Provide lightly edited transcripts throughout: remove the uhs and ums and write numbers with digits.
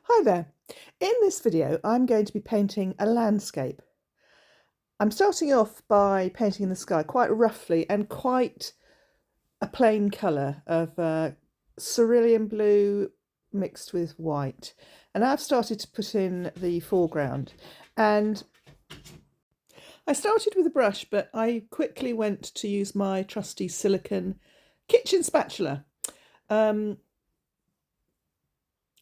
Hi there. In this video, I'm going to be painting a landscape. I'm starting off by painting in the sky quite roughly and quite a plain colour of cerulean blue mixed with white. And I've started to put in the foreground. And I started with a brush, but I quickly went to use my trusty silicone kitchen spatula.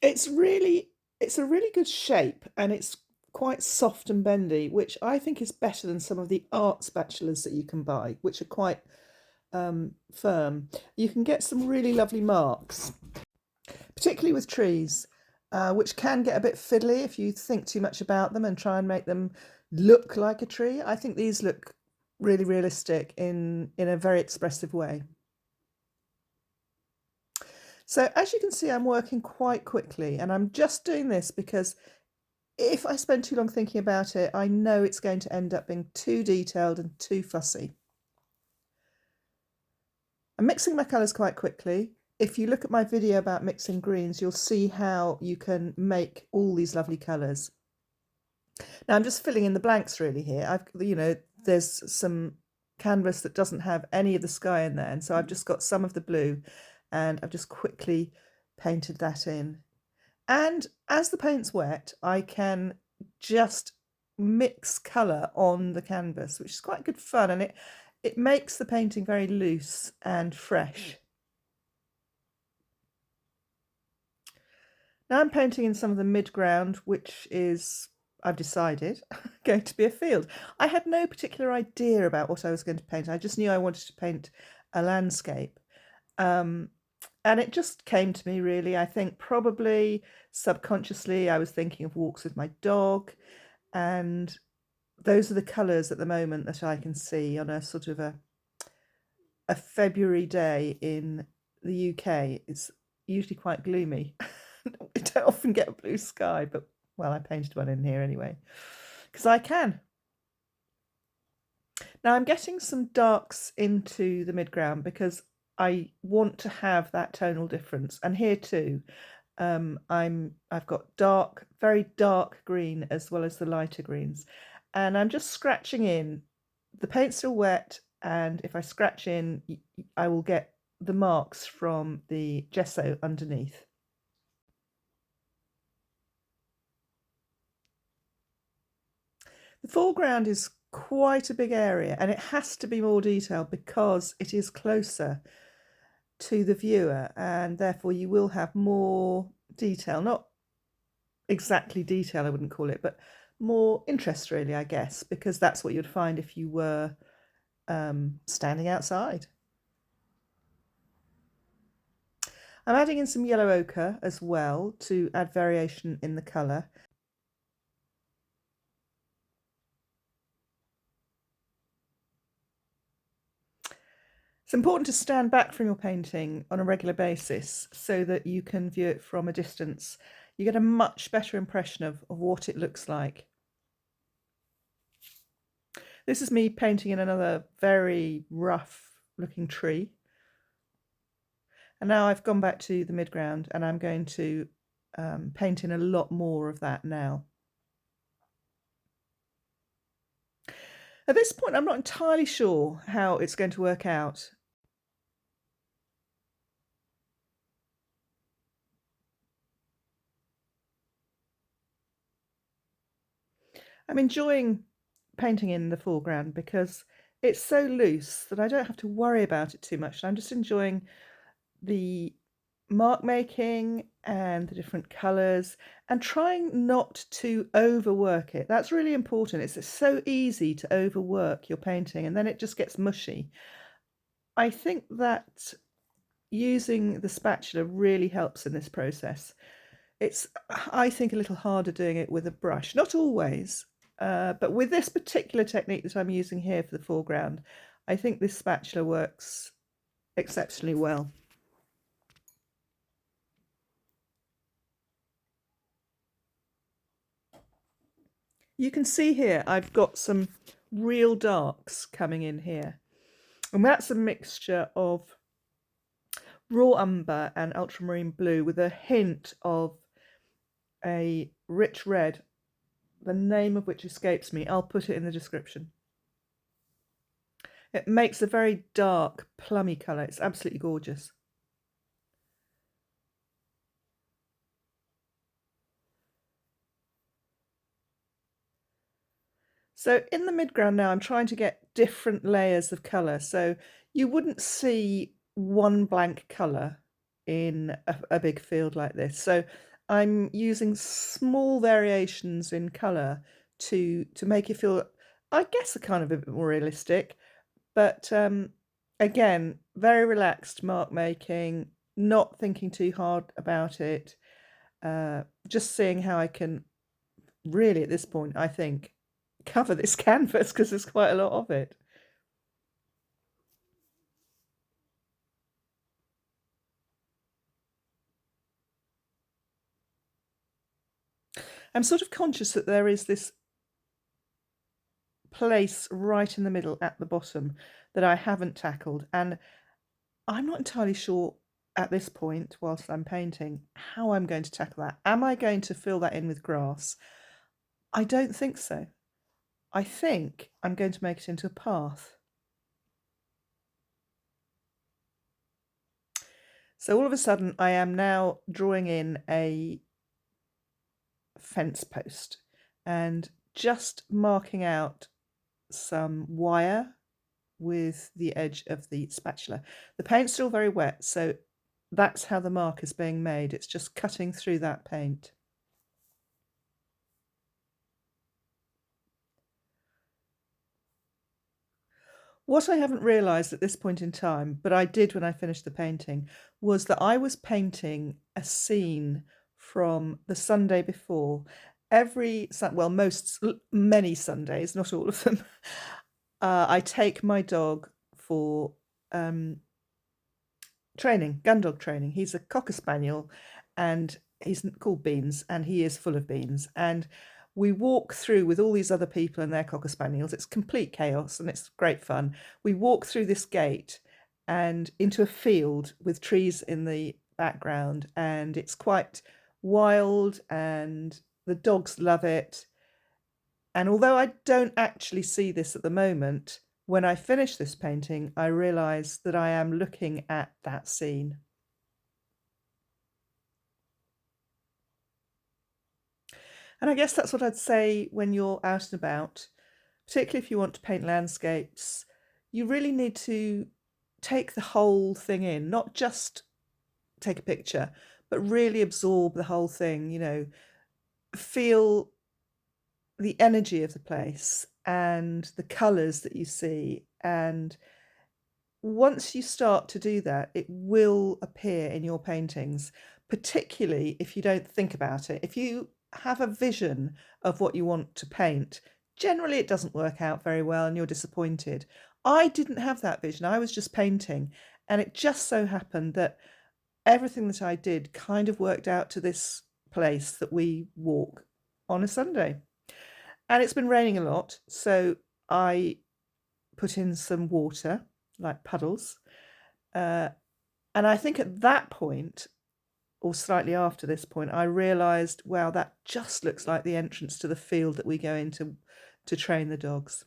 It's a really good shape, and it's quite soft and bendy, which I think is better than some of the art spatulas that you can buy, which are quite firm. You can get some really lovely marks, particularly with trees, which can get a bit fiddly if you think too much about them and try and make them look like a tree. I think these look really realistic in a very expressive way. So as you can see, I'm working quite quickly, and I'm just doing this because if I spend too long thinking about it, I know it's going to end up being too detailed and too fussy. I'm mixing my colours quite quickly. If you look at my video about mixing greens, you'll see how you can make all these lovely colours. Now I'm just filling in the blanks really here. There's some canvas that doesn't have any of the sky in there, and so I've just got some of the blue, and I've just quickly painted that in. And as the paint's wet, I can just mix colour on the canvas, which is quite good fun, and it makes the painting very loose and fresh. Now I'm painting in some of the midground, which is, I've decided, going to be a field. I had no particular idea about what I was going to paint. I just knew I wanted to paint a landscape. And it just came to me really. I think probably subconsciously I was thinking of walks with my dog, and those are the colours at the moment that I can see on a sort of a February day in the UK. It's usually quite gloomy. We don't often get a blue sky, but well, I painted one in here anyway, because I can. Now I'm getting some darks into the midground because I want to have that tonal difference, and here too I've got dark, very dark green as well as the lighter greens, and I'm just scratching in. The paint's still wet, and if I scratch in, I will get the marks from the gesso underneath. The foreground is quite a big area, and it has to be more detailed because it is closer to the viewer, and therefore you will have more detail. Not exactly detail, I wouldn't call it, but more interest really, I guess, because that's what you'd find if you were standing outside. I'm adding in some yellow ochre as well to add variation in the colour. It's important to stand back from your painting on a regular basis so that you can view it from a distance. You get a much better impression of what it looks like. This is me painting in another very rough looking tree. And now I've gone back to the midground, and I'm going to paint in a lot more of that now. At this point, I'm not entirely sure how it's going to work out. I'm enjoying painting in the foreground because it's so loose that I don't have to worry about it too much. I'm just enjoying the mark making and the different colours, and trying not to overwork it. That's really important. It's so easy to overwork your painting and then it just gets mushy. I think that using the spatula really helps in this process. It's, I think, a little harder doing it with a brush. Not always, but with this particular technique that I'm using here for the foreground, I think this spatula works exceptionally well. You can see here I've got some real darks coming in here, and that's a mixture of raw umber and ultramarine blue with a hint of a rich red, the name of which escapes me. I'll put it in the description. It makes a very dark, plummy colour. It's absolutely gorgeous. So in the midground now, I'm trying to get different layers of colour. So you wouldn't see one blank colour in a big field like this. So I'm using small variations in colour to make it feel, I guess, a kind of a bit more realistic. But again, very relaxed mark making, not thinking too hard about it, just seeing how I can really, at this point, I think, cover this canvas because there's quite a lot of it. I'm sort of conscious that there is this place right in the middle at the bottom that I haven't tackled, and I'm not entirely sure at this point, whilst I'm painting, how I'm going to tackle that. Am I going to fill that in with grass? I don't think so. I think I'm going to make it into a path. So all of a sudden I am now drawing in a fence post and just marking out some wire with the edge of the spatula. The paint's still very wet, so that's how the mark is being made. It's just cutting through that paint. What I haven't realised at this point in time, but I did when I finished the painting, was that I was painting a scene from the Sunday before. Many Sundays, not all of them, I take my dog for training, gun dog training. He's a Cocker Spaniel and he's called Beans and he is full of beans. And we walk through with all these other people and their Cocker Spaniels. It's complete chaos and it's great fun. We walk through this gate and into a field with trees in the background, and it's quite wild and the dogs love it. And although I don't actually see this at the moment, when I finish this painting, I realise that I am looking at that scene. And I guess that's what I'd say when you're out and about, particularly if you want to paint landscapes. You really need to take the whole thing in, not just take a picture, but really absorb the whole thing, you know, feel the energy of the place and the colours that you see. And once you start to do that, it will appear in your paintings, particularly if you don't think about it. If you have a vision of what you want to paint, generally it doesn't work out very well and you're disappointed. I didn't have that vision. I was just painting, and it just so happened that everything that I did kind of worked out to this place that we walk on a Sunday. And it's been raining a lot, so I put in some water, like puddles. And I think at that point, or slightly after this point, I realised, wow, that just looks like the entrance to the field that we go into to train the dogs.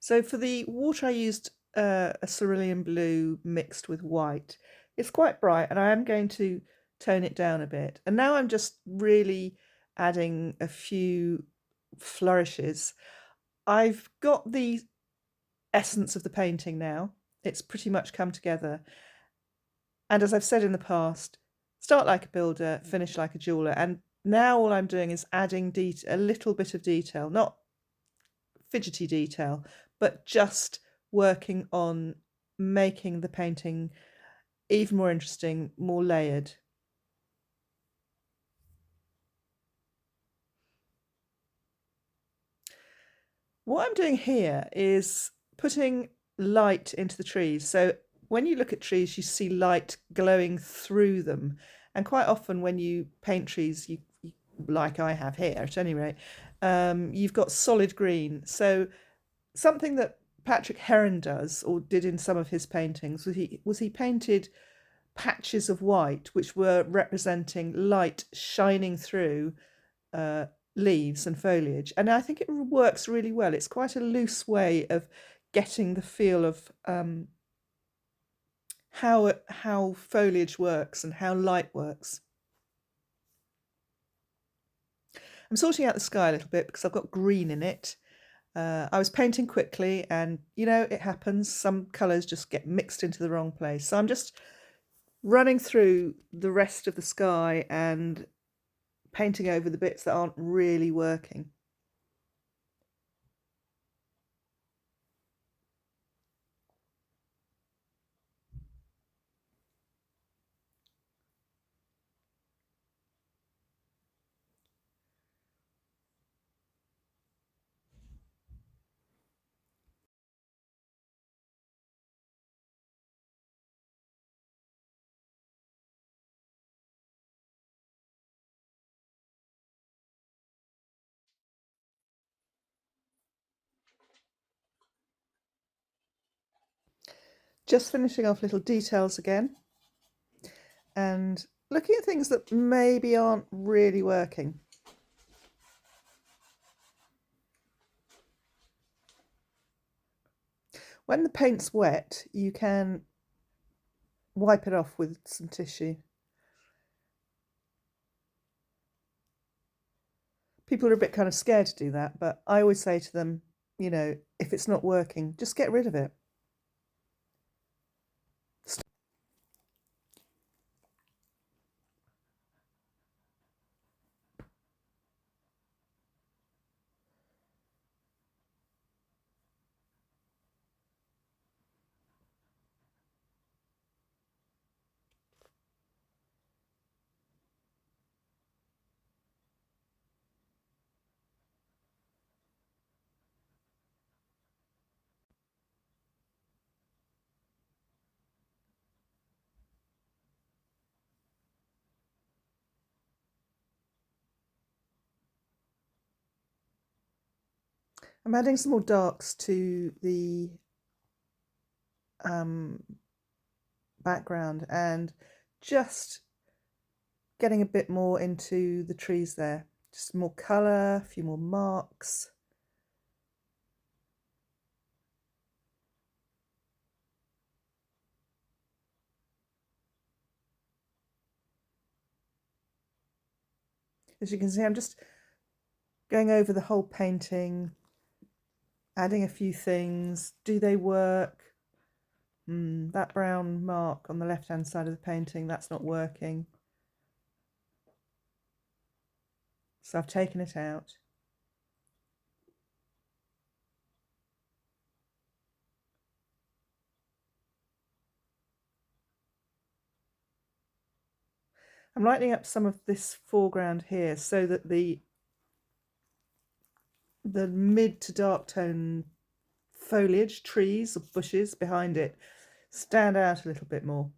So for the water, I used a cerulean blue mixed with white. It's quite bright, and I am going to tone it down a bit. And now I'm just really adding a few flourishes. I've got the essence of the painting now. It's pretty much come together. And as I've said in the past, start like a builder, finish like a jeweler. And now all I'm doing is adding a little bit of detail, not fidgety detail, but just working on making the painting even more interesting, more layered. What I'm doing here is putting light into the trees. So when you look at trees, you see light glowing through them. And quite often when you paint trees, like I have here at any rate, you've got solid green. So something that Patrick Heron does, or did in some of his paintings, was he painted patches of white which were representing light shining through uh, leaves and foliage, and I think it works really well. It's quite a loose way of getting the feel of how foliage works and how light works. I'm sorting out the sky a little bit because I've got green in it. I was painting quickly, and it happens. Some colours just get mixed into the wrong place. So I'm just running through the rest of the sky and painting over the bits that aren't really working. Just finishing off little details again and looking at things that maybe aren't really working. When the paint's wet, you can wipe it off with some tissue. People are a bit kind of scared to do that, but I always say to them, if it's not working, just get rid of it. I'm adding some more darks to the background and just getting a bit more into the trees there. Just more colour, a few more marks. As you can see, I'm just going over the whole painting, adding a few things. Do they work? That brown mark on the left-hand side of the painting, that's not working. So I've taken it out. I'm lightening up some of this foreground here so that the mid to dark tone foliage, trees or bushes behind it stand out a little bit more.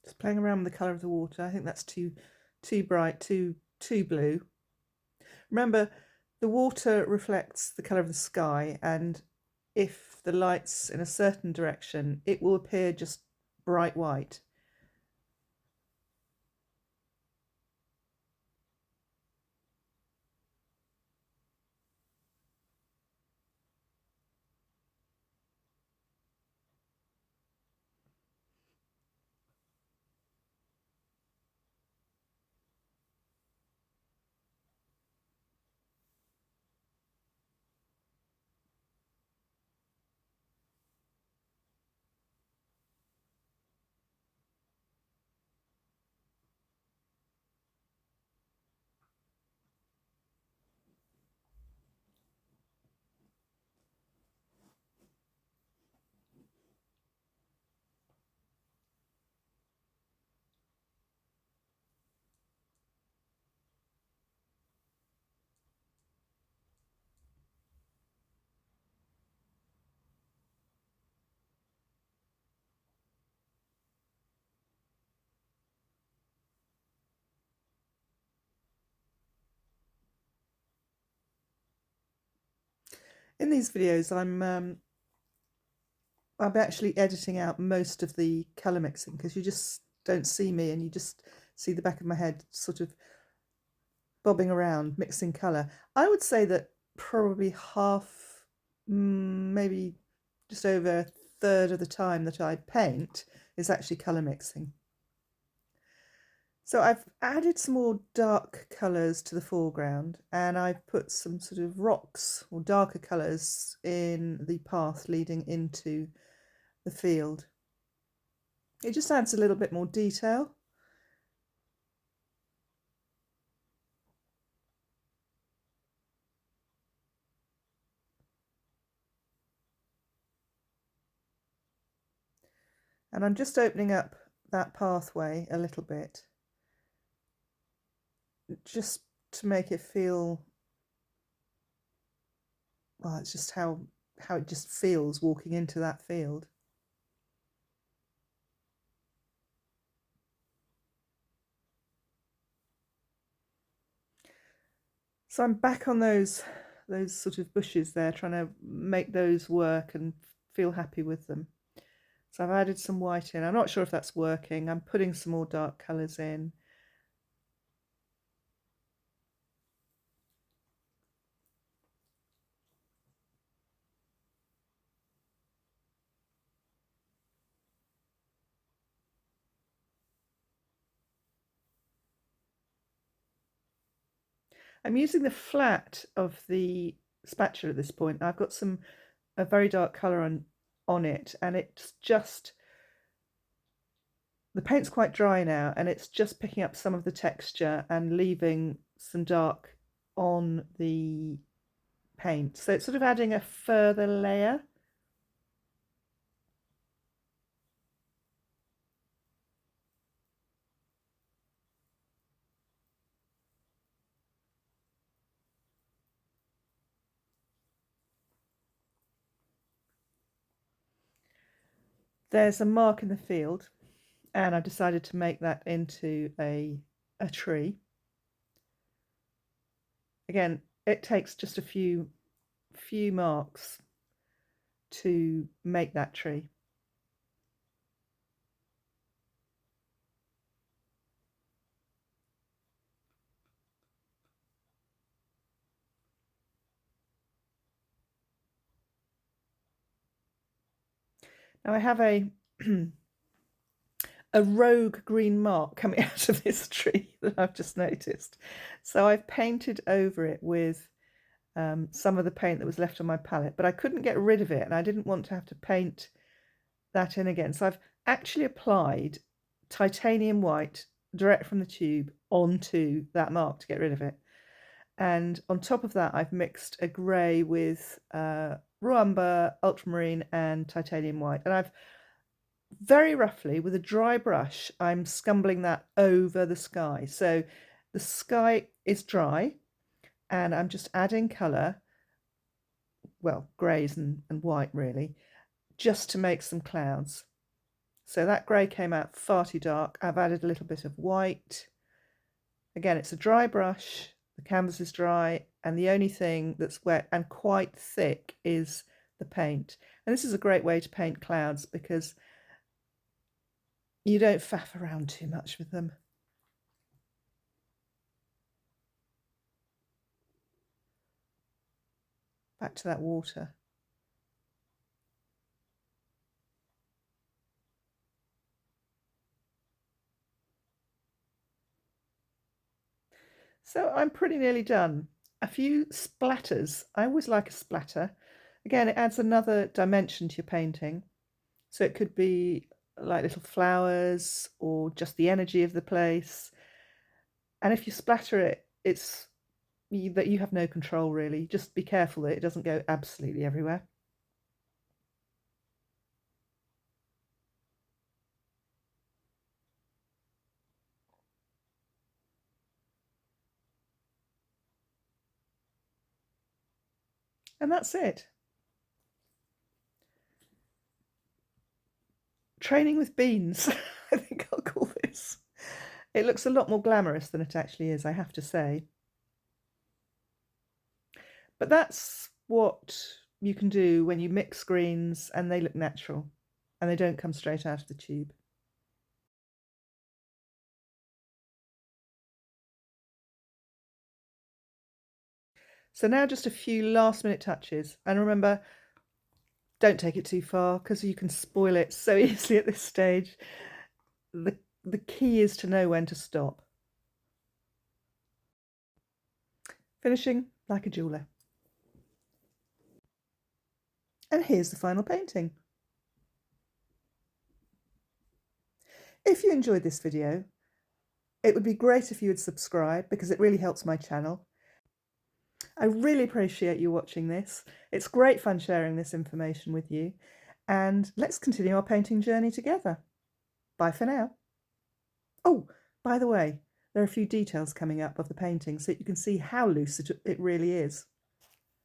Just playing around with the colour of the water. I think that's too bright, too blue. Remember, the water reflects the colour of the sky, and if the light's in a certain direction, it will appear just bright white. In these videos, I'm actually editing out most of the colour mixing because you just don't see me and you just see the back of my head sort of bobbing around, mixing colour. I would say that probably half, maybe just over a third of the time that I paint is actually colour mixing. So I've added some more dark colours to the foreground, and I've put some sort of rocks or darker colours in the path leading into the field. It just adds a little bit more detail. And I'm just opening up that pathway a little bit, just to make it feel, well, it's just how it just feels walking into that field. So I'm back on those sort of bushes there, trying to make those work and feel happy with them. So I've added some white in. I'm not sure if that's working. I'm putting some more dark colours in. I'm using the flat of the spatula at this point. I've got a very dark colour on it, and it's just, the paint's quite dry now, and it's just picking up some of the texture and leaving some dark on the paint. So it's sort of adding a further layer. There's a mark in the field, and I've decided to make that into a tree. Again, it takes just a few marks to make that tree. Now I have a rogue green mark coming out of this tree that I've just noticed. So I've painted over it with some of the paint that was left on my palette, but I couldn't get rid of it, and I didn't want to have to paint that in again. So I've actually applied titanium white direct from the tube onto that mark to get rid of it. And on top of that, I've mixed a grey with raw umber, ultramarine, and titanium white. And I've very roughly, with a dry brush, I'm scumbling that over the sky. So the sky is dry, and I'm just adding colour, well, greys and white really, just to make some clouds. So that grey came out far too dark. I've added a little bit of white. Again, it's a dry brush, the canvas is dry, and the only thing that's wet and quite thick is the paint. And this is a great way to paint clouds because you don't faff around too much with them. Back to that water. So I'm pretty nearly done. A few splatters. I always like a splatter. Again, it adds another dimension to your painting. So it could be like little flowers or just the energy of the place. And if you splatter it, it's that you have no control really. Just be careful that it doesn't go absolutely everywhere. And that's it. Training with beans, I think I'll call this. It looks a lot more glamorous than it actually is, I have to say. But that's what you can do when you mix greens and they look natural and they don't come straight out of the tube. So now just a few last minute touches, and remember, don't take it too far because you can spoil it so easily at this stage. The key is to know when to stop. Finishing like a jeweler. And here's the final painting. If you enjoyed this video, it would be great if you would subscribe because it really helps my channel. I really appreciate you watching this. It's great fun sharing this information with you, and let's continue our painting journey together. Bye for now. Oh, by the way, there are a few details coming up of the painting so you can see how loose it really is.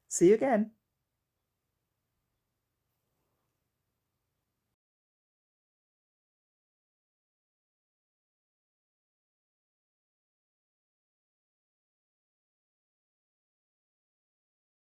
See you again.